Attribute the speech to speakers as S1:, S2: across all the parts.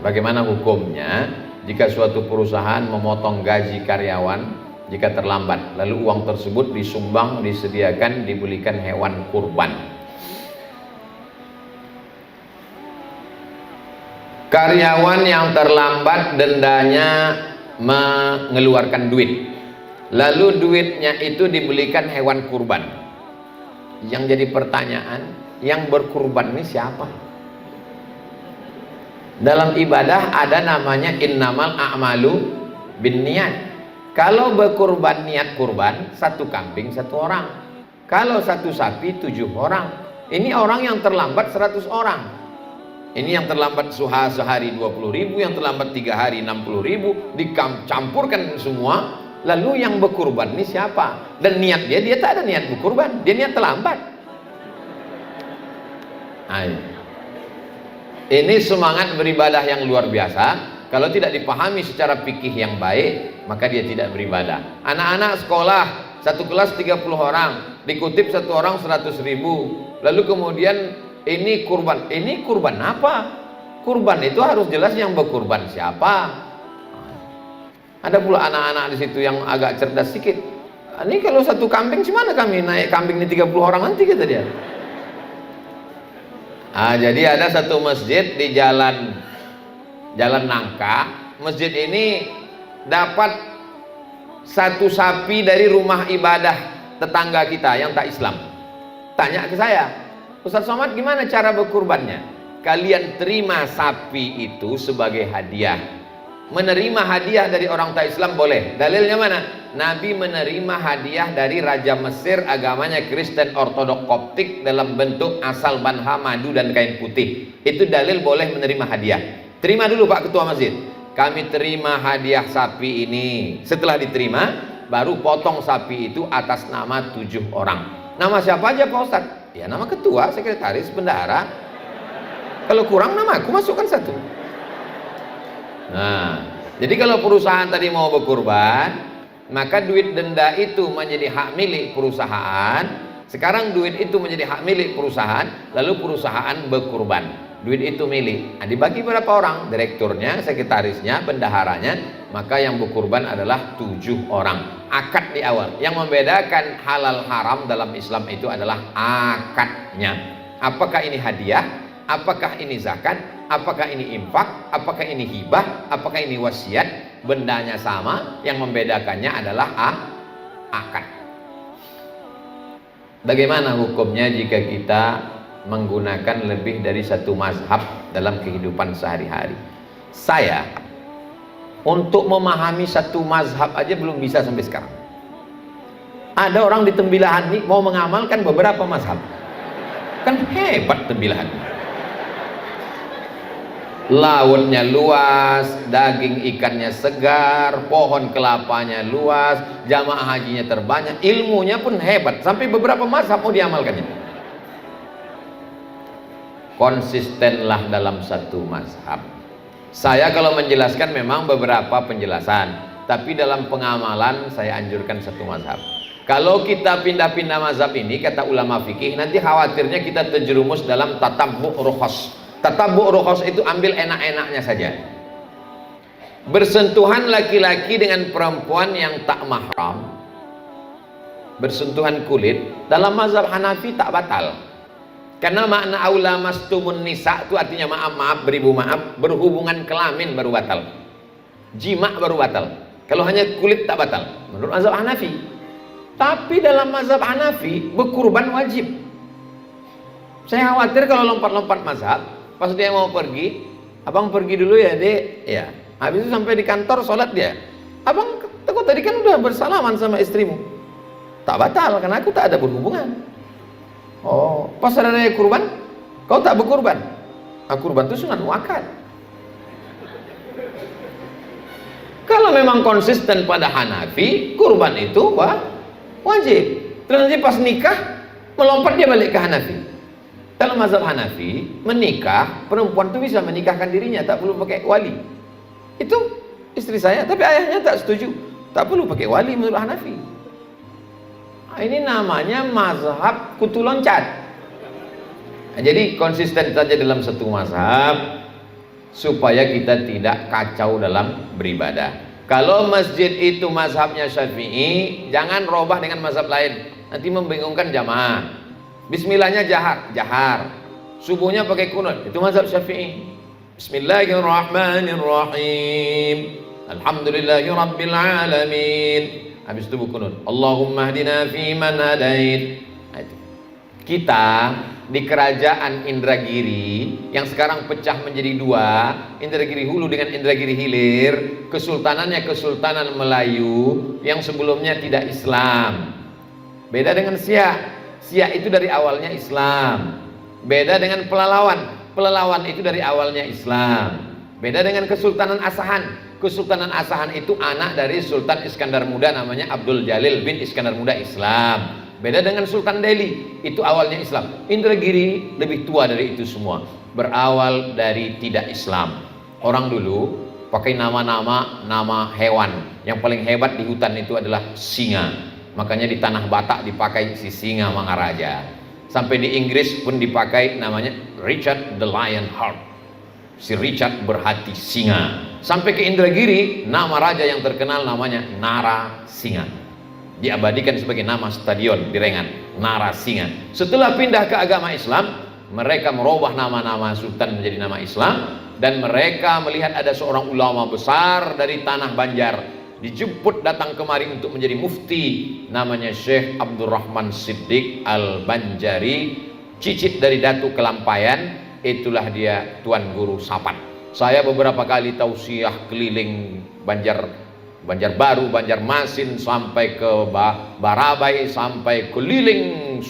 S1: Bagaimana hukumnya jika suatu perusahaan memotong gaji karyawan jika terlambat, lalu uang tersebut disumbang, disediakan, dibelikan hewan kurban? Karyawan yang terlambat dendanya mengeluarkan duit, lalu duitnya itu dibelikan hewan kurban. Yang jadi pertanyaan, yang berkurban ini siapa? Dalam ibadah ada namanya innamal a'malu binniyat. Kalau berkurban niat kurban, 1 kambing 1 orang. Kalau 1 sapi 7 orang. Ini orang yang terlambat 100 orang. Ini yang terlambat sehari 20.000, yang terlambat 3 hari 60.000, dicampurkan semua. Lalu yang berkurban ini siapa? Dan niat dia tak ada niat berkurban, dia niat terlambat. Ayo. Ini semangat beribadah yang luar biasa. Kalau tidak dipahami secara fikih yang baik, maka dia tidak beribadah. Anak-anak sekolah, 1 kelas 30 orang, dikutip 1 orang 100.000. Lalu kemudian ini kurban. Ini kurban apa? Kurban itu harus jelas yang berkurban siapa. Ada pula anak-anak di situ yang agak cerdas sedikit. Ini kalau 1 kambing, gimana kami naik kambing ini 30 orang nanti, kata dia. Jadi ada 1 masjid di Jalan Nangka. Masjid ini dapat 1 sapi dari rumah ibadah tetangga kita yang tak Islam. Tanya ke saya, Ustaz Somad, gimana cara berkurbannya? Kalian terima sapi itu sebagai hadiah. Menerima hadiah dari orang tak Islam boleh. Dalilnya mana? Nabi menerima hadiah dari Raja Mesir, agamanya Kristen Ortodok Koptik, dalam bentuk asal banha, madu dan kain putih. Itu dalil boleh menerima hadiah. Terima dulu Pak Ketua Masjid, kami terima hadiah sapi ini. Setelah diterima, baru potong sapi itu atas nama 7 orang. Nama siapa aja Pak Ustaz? Ya nama ketua, sekretaris, bendahara. Kalau kurang nama aku masukkan 1. Nah, jadi kalau perusahaan tadi mau berkurban, maka duit denda itu menjadi hak milik perusahaan. Sekarang duit itu menjadi hak milik perusahaan, lalu perusahaan berkurban. Duit itu milik. Nah, dibagi berapa orang? Direkturnya, sekretarisnya, bendaharanya. Maka yang berkurban adalah 7 orang. Akad di awal. Yang membedakan halal haram dalam Islam itu adalah akadnya. Apakah ini hadiah? Apakah ini zakat? Apakah ini infak? Apakah ini hibah? Apakah ini wasiat? Bendanya sama, yang membedakannya adalah akad. Bagaimana hukumnya jika kita menggunakan lebih dari 1 mazhab dalam kehidupan sehari-hari? Saya untuk memahami 1 mazhab aja belum bisa sampai sekarang. Ada orang di Tembilahan nih mau mengamalkan beberapa mazhab. Kan hebat Tembilahan. Lautnya luas, daging ikannya segar, pohon kelapanya luas, jamaah hajinya terbanyak, ilmunya pun hebat, sampai beberapa mazhab mau diamalkannya. Konsistenlah dalam 1 mazhab. Saya kalau menjelaskan memang beberapa penjelasan, tapi dalam pengamalan saya anjurkan 1 mazhab. Kalau kita pindah-pindah mazhab ini, kata ulama fikih, nanti khawatirnya kita terjerumus dalam tatabbu' rukhas. Tatabbu' rukhas itu ambil enak-enaknya saja. Bersentuhan laki-laki dengan perempuan yang tak mahram, bersentuhan kulit, dalam mazhab Hanafi tak batal. Karena makna aula mastumun nisa itu artinya maaf, beribu maaf, berhubungan kelamin baru batal. Jima baru batal. Kalau hanya kulit tak batal menurut mazhab Hanafi. Tapi dalam mazhab Hanafi berkurban wajib. Saya khawatir kalau lompat-lompat mazhab, pas dia mau pergi, abang pergi dulu ya dek, ya. Habis itu sampai di kantor sholat dia, abang kok tadi kan udah bersalaman sama istrimu. Tak batal karena aku tak ada berhubungan. Oh, pas ada raya kurban, kau tak berkurban. Kurban itu sunat muakkad. Kalau memang konsisten pada Hanafi, kurban itu wajib. Terus nanti pas nikah melompat dia balik ke Hanafi. Kalau mazhab Hanafi, menikah, perempuan itu bisa menikahkan dirinya, tak perlu pakai wali. Itu istri saya, tapi ayahnya tak setuju, tak perlu pakai wali menurut Hanafi. Nah, ini namanya mazhab kutu loncat. Nah, jadi konsisten saja dalam 1 mazhab. supaya kita tidak kacau dalam beribadah. Kalau masjid itu mazhabnya Syafi'i, jangan robah dengan mazhab lain, nanti membingungkan jamaah. Bismillahnya jahar, subuhnya pakai kunut, itu mazhab Syafi'i. Bismillahirrahmanirrahim, alhamdulillahirabbil alamin, habis itu kunut, Allahumma hdina fi man hadait. Kita di kerajaan Indragiri yang sekarang pecah menjadi dua, Indragiri Hulu dengan Indragiri Hilir, kesultanannya Kesultanan Melayu yang sebelumnya tidak Islam. Beda dengan Siak. Siak itu dari awalnya Islam. Beda dengan Pelalawan. Pelalawan itu dari awalnya Islam. Beda dengan Kesultanan Asahan. Kesultanan Asahan itu anak dari Sultan Iskandar Muda, namanya Abdul Jalil bin Iskandar Muda, Islam. Beda dengan Sultan Delhi, itu awalnya Islam. Indragiri lebih tua dari itu semua, berawal dari tidak Islam. Orang dulu pakai nama hewan. Yang paling hebat di hutan itu adalah singa. Makanya di tanah Batak dipakai si singa Mangaraja. Sampai di Inggris pun dipakai namanya Richard the Lionheart. Si Richard berhati singa. Sampai ke Indragiri, nama raja yang terkenal namanya Narasinga. Diabadikan sebagai nama stadion di Rengan, Narasinga. Setelah pindah ke agama Islam, mereka merubah nama-nama sultan menjadi nama Islam, dan mereka melihat ada seorang ulama besar dari tanah Banjar dijemput datang kemari untuk menjadi mufti, namanya Syekh Abdurrahman Siddiq Al-Banjari, cicit dari Datu Kelampayan. Itulah dia Tuan Guru Sapat. Saya beberapa kali tausiah keliling Banjarbaru, Banjarmasin, sampai ke Barabai, sampai keliling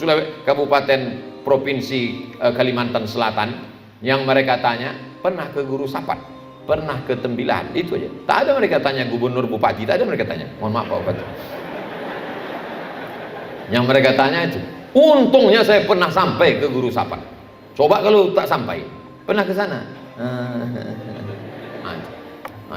S1: Kabupaten Provinsi Kalimantan Selatan. Yang mereka tanya, pernah ke Guru Sapat? Pernah ke Tembilahan? Itu aja. Tak ada mereka tanya gubernur, bupati, tak ada mereka tanya. Mohon maaf Pak Bupati. Yang mereka tanya itu, untungnya saya pernah sampai ke Guru Sapat. Coba kalau tak sampai, pernah ke sana.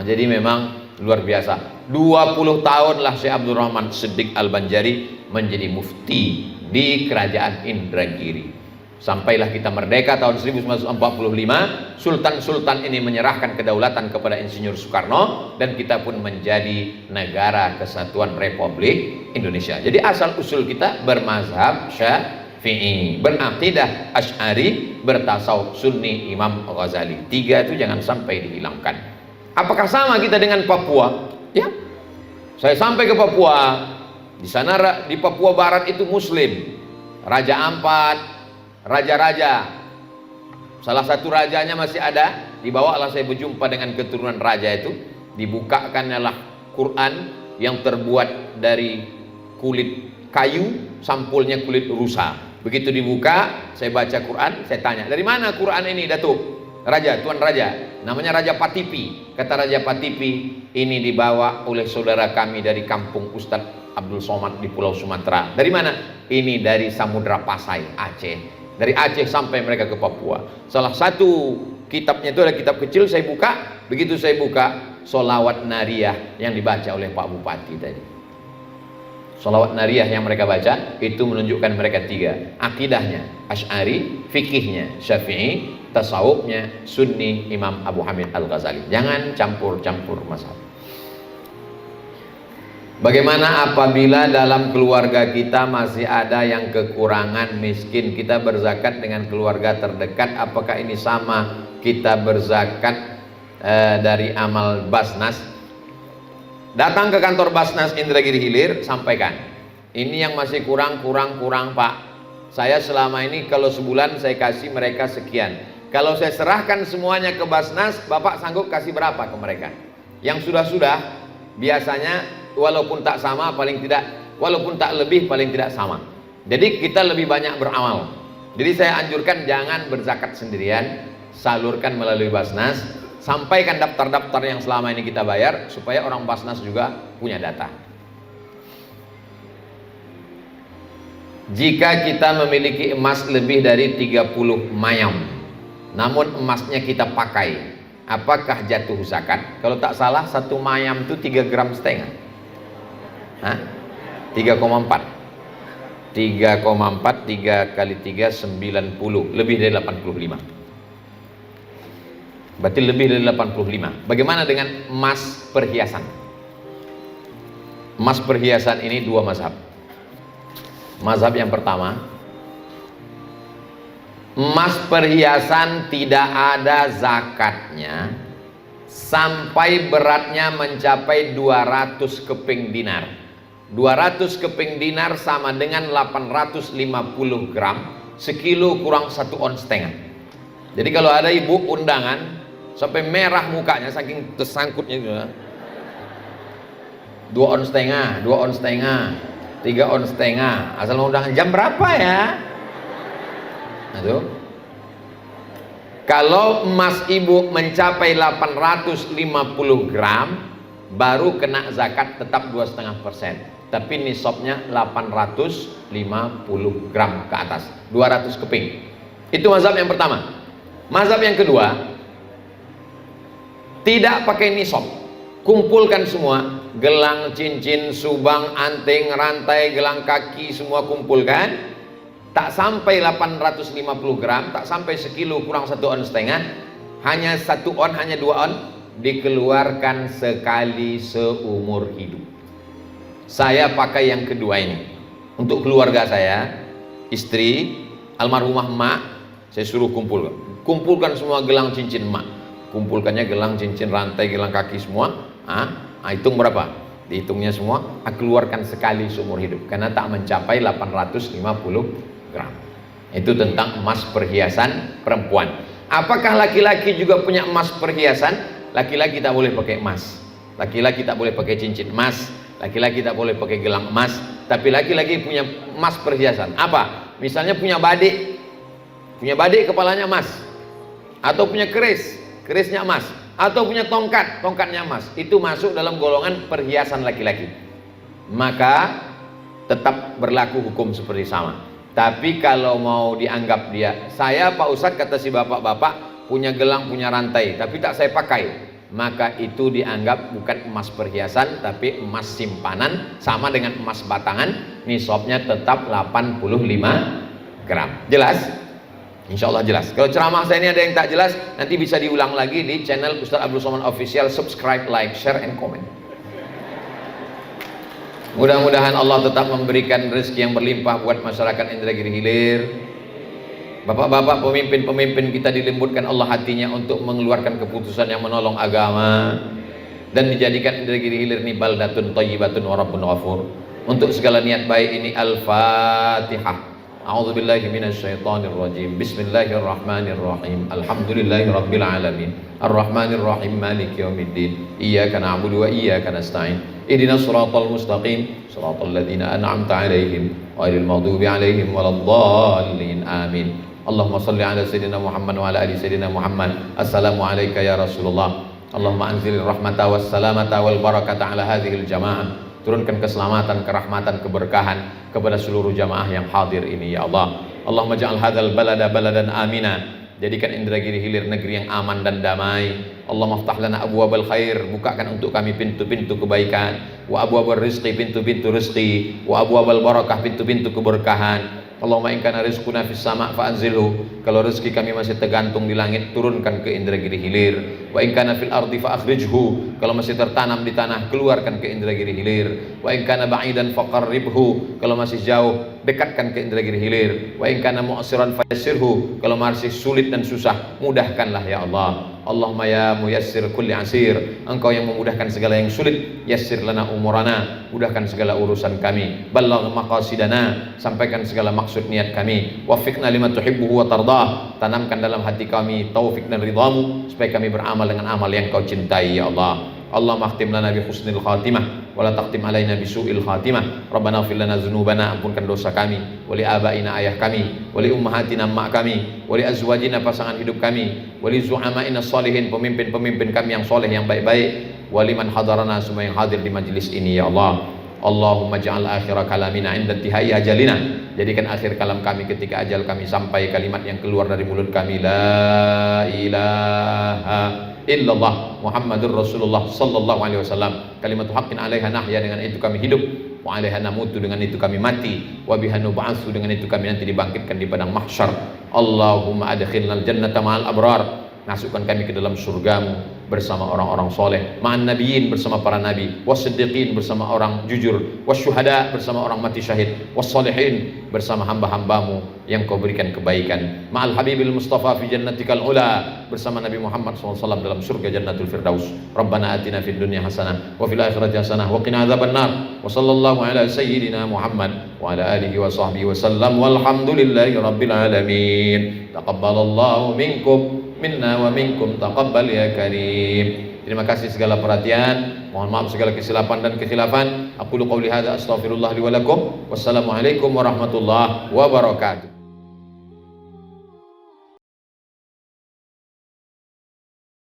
S1: Jadi memang luar biasa. 20 tahunlah Syekh Abdurrahman Siddiq Al-Banjari menjadi mufti di kerajaan Indragiri. Sampailah kita merdeka tahun 1945, sultan-sultan ini menyerahkan kedaulatan kepada Insinyur Soekarno, dan kita pun menjadi negara kesatuan Republik Indonesia. Jadi asal usul kita bermazhab Syafi'i, beraqidah Asy'ari, bertasawuf Sunni Imam Ghazali. Tiga itu jangan sampai dihilangkan. Apakah sama kita dengan Papua? Ya, saya sampai ke Papua. Di sana, di Papua Barat itu Muslim. Raja Ampat, raja-raja. Salah satu rajanya masih ada. Dibawalah saya berjumpa dengan keturunan raja itu. Dibukakanlah Quran yang terbuat dari kulit kayu, sampulnya kulit rusa. Begitu dibuka, saya baca Quran, saya tanya, dari mana Quran ini, Datuk? Raja, Tuan Raja, namanya Raja Patipi. Kata Raja Patipi, ini dibawa oleh saudara kami dari kampung Ustadz Abdul Somad di Pulau Sumatera. Dari mana? Ini dari Samudra Pasai, Aceh. Dari Aceh sampai mereka ke Papua. Salah satu kitabnya itu ada kitab kecil, saya buka. Begitu saya buka, Sholawat Nariyah yang dibaca oleh Pak Bupati tadi. Sholawat Nariyah yang mereka baca itu menunjukkan mereka tiga. Akidahnya Asy'ari, fikihnya Syafi'i, tasawufnya Sunni Imam Abu Hamid Al-Ghazali. Jangan campur-campur mazhab. Bagaimana apabila dalam keluarga kita masih ada yang kekurangan, miskin, kita berzakat dengan keluarga terdekat? Apakah ini sama kita berzakat dari amal Basnas? Datang ke kantor Basnas Indragiri Hilir, sampaikan, ini yang masih kurang Pak. Saya selama ini kalau sebulan saya kasih mereka sekian. Kalau saya serahkan semuanya ke Basnas, Bapak sanggup kasih berapa ke mereka? Yang sudah-sudah biasanya walaupun tak sama, paling tidak, walaupun tak lebih, paling tidak sama. Jadi kita lebih banyak beramal. Jadi saya anjurkan jangan berzakat sendirian, salurkan melalui Basnas, sampaikan daftar-daftar yang selama ini kita bayar, supaya orang Basnas juga punya data. Jika kita memiliki emas lebih dari 30 mayam, namun emasnya kita pakai, apakah jatuh zakat? Kalau tak salah satu mayam itu 3,5 gram. 3,4. 3,4 3 kali 3 90, lebih dari 85. Berarti lebih dari 85. Bagaimana dengan emas perhiasan? Emas perhiasan ini dua mazhab. Mazhab yang pertama, emas perhiasan tidak ada zakatnya sampai beratnya mencapai 200 keping dinar. 200 keping dinar sama dengan 850 gram, sekilo kurang 1,5 ons. Jadi kalau ada ibu undangan sampai merah mukanya saking tersangkutnya gitu, 2,5 ons, 2,5 ons, 3,5 ons. Asal mau undangan jam berapa ya? Nah, tuh. Kalau emas ibu mencapai 850 gram baru kena zakat tetap 2,5%. Tapi nisabnya 850 gram ke atas, 200 keping. Itu mazhab yang pertama. Mazhab yang kedua, tidak pakai nisab, kumpulkan semua, gelang, cincin, subang, anting, rantai, gelang kaki, semua kumpulkan, tak sampai 850 gram, tak sampai sekilo kurang 1,5 ons, hanya 1 ons, hanya 2 ons, dikeluarkan sekali seumur hidup. Saya pakai yang kedua ini untuk keluarga saya, istri, almarhumah emak, saya suruh kumpulkan semua gelang cincin emak. Kumpulkannya gelang, cincin, rantai, gelang kaki semua. Hitung berapa? Dihitungnya semua, keluarkan sekali seumur hidup karena tak mencapai 850 gram. Itu tentang emas perhiasan perempuan. Apakah laki-laki juga punya emas perhiasan? Laki-laki tak boleh pakai emas, laki-laki tak boleh pakai cincin emas, laki-laki tak boleh pakai gelang emas. Tapi laki-laki punya emas perhiasan. Apa? Misalnya punya badik kepalanya emas, atau punya kerisnya emas, atau punya tongkatnya emas. Itu masuk dalam golongan perhiasan laki-laki, maka tetap berlaku hukum seperti sama. Tapi kalau mau dianggap dia, saya Pak Ustadz, kata si bapak-bapak, punya gelang, punya rantai, tapi tak saya pakai, maka itu dianggap bukan emas perhiasan, tapi emas simpanan, sama dengan emas batangan. Nisabnya tetap 85 gram. Jelas? Insya Allah jelas. Kalau ceramah saya ini ada yang tak jelas, nanti bisa diulang lagi di channel Ustadz Abdul Somad Official. Subscribe, like, share, and comment. Mudah-mudahan Allah tetap memberikan rezeki yang berlimpah buat masyarakat Indragiri Hilir. Bapak-bapak pemimpin-pemimpin kita dilembutkan Allah hatinya untuk mengeluarkan keputusan yang menolong agama, dan dijadikan Indragiri Hilir ini baldatun thayyibatun wa rabbun ghafur. Untuk segala niat baik ini, Al-Fatihah. A'udzubillahi minasyaitonirrajim. Bismillahirrahmanirrahim. Alhamdulillahi rabbil alamin. Arrahmanirrahim. Maliki yaumiddin. Iyyaka na'budu wa iyyaka nasta'in. Ihdinas siratal mustaqim. Siratal ladzina an'amta 'alaihim ghairil maghdubi 'alaihim waladdallin. Amin. Allahumma shalli ala sayyidina Muhammad wa ala ali sayyidina Muhammad. Assalamu alayka ya Rasulullah. Allahumma anzilir rahmata was salamata wal barakata ala hadhil jamaah. Turunkan keselamatan, kerahmatan, keberkahan kepada seluruh jamaah yang hadir ini ya Allah. Allahumma ja'al hadzal balada baladan amina. Jadikan Indragiri Hilir negeri yang aman dan damai. Allahumma ftah lana abwabal khair. Bukakan untuk kami pintu-pintu kebaikan. Wa abwabal rizqi, pintu-pintu rizqi. Wa abwabal barakah, pintu-pintu keberkahan. Allahumma in kana rizquna fis sama' fa anzilhu. Kalau rezeki kami masih tergantung di langit, turunkan ke Indragiri Hilir. Wa in kana fil ardi fa akhrijhu. Kalau masih tertanam di tanah, keluarkan ke Indragiri Hilir. Wa in kana ba'idan faqarribhu. Kalau masih jauh, dekatkan ke Indragiri Hilir. Wa in kana mu'siran fayassirhu. Kalau masih sulit dan susah, mudahkanlah ya Allah. Allahumma ya muyassir kulli asir. Engkau yang memudahkan segala yang sulit. Yassir lana umurana. Mudahkan segala urusan kami. Ballagh maqasidana. Sampaikan segala maksud niat kami. Waffiqna lima tuhibbuhu wa tardah. Tanamkan dalam hati kami taufik dan ridhamu, supaya kami beramal dengan amal yang kau cintai ya Allah. Allahumma khtim lana bi husnil khatimah wa la taqtim alaina bi su'il khatimah. Rabbana ighfir lana dzunubana, ampunkan dosa kami, wa li abaina ayah kami, wa li ummahatina mak kami, wa li azwajina pasangan hidup kami, wa li zu'amaina sholihin, pemimpin-pemimpin kami yang soleh yang baik-baik, wa liman hadarana, semua yang hadir di majlis ini ya Allah. Allahumma ja'al akhira kalamina 'inda intihai ajalina. Jadikan akhir kalam kami ketika ajal kami sampai, kalimat yang keluar dari mulut kami, la ilaha illallah Muhammadur Rasulullah sallallahu alaihi wasallam. Kalimat haqqin 'alaiha nahya, dengan itu kami hidup, wa 'alaiha namutu, dengan itu kami mati, wa biha nub'atsu, dengan itu kami nanti dibangkitkan di padang mahsyar. Allahumma adkhilnal jannata ma'al abrar masukkan kami ke dalam surgamu bersama orang-orang soleh, ma'an nabiyyin bersama para nabi, was-siddiqin bersama orang jujur, was-syuhada bersama orang mati syahid, was-salihin bersama hamba-hambamu yang kau berikan kebaikan, ma'al habibil mustafa fi jannatikal ula bersama Nabi Muhammad SAW dalam surga jannatul firdaus. Rabbana atina fid dunya hasanah wa fil akhirati hasanah wa qina adzabannar. Wa sallallahu ala sayyidina Muhammad wa ala alihi wa sahbihi wa sallam walhamdulillahi rabbil alamin. Taqabbalallahu minkum minna wa minkum taqabbal ya karim. Terima kasih segala perhatian, mohon maaf segala kesilapan dan kekhilafan. Aqulu qouli hadza astaghfirullah li wa lakum. Wassalamualaikum warahmatullahi wabarakatuh.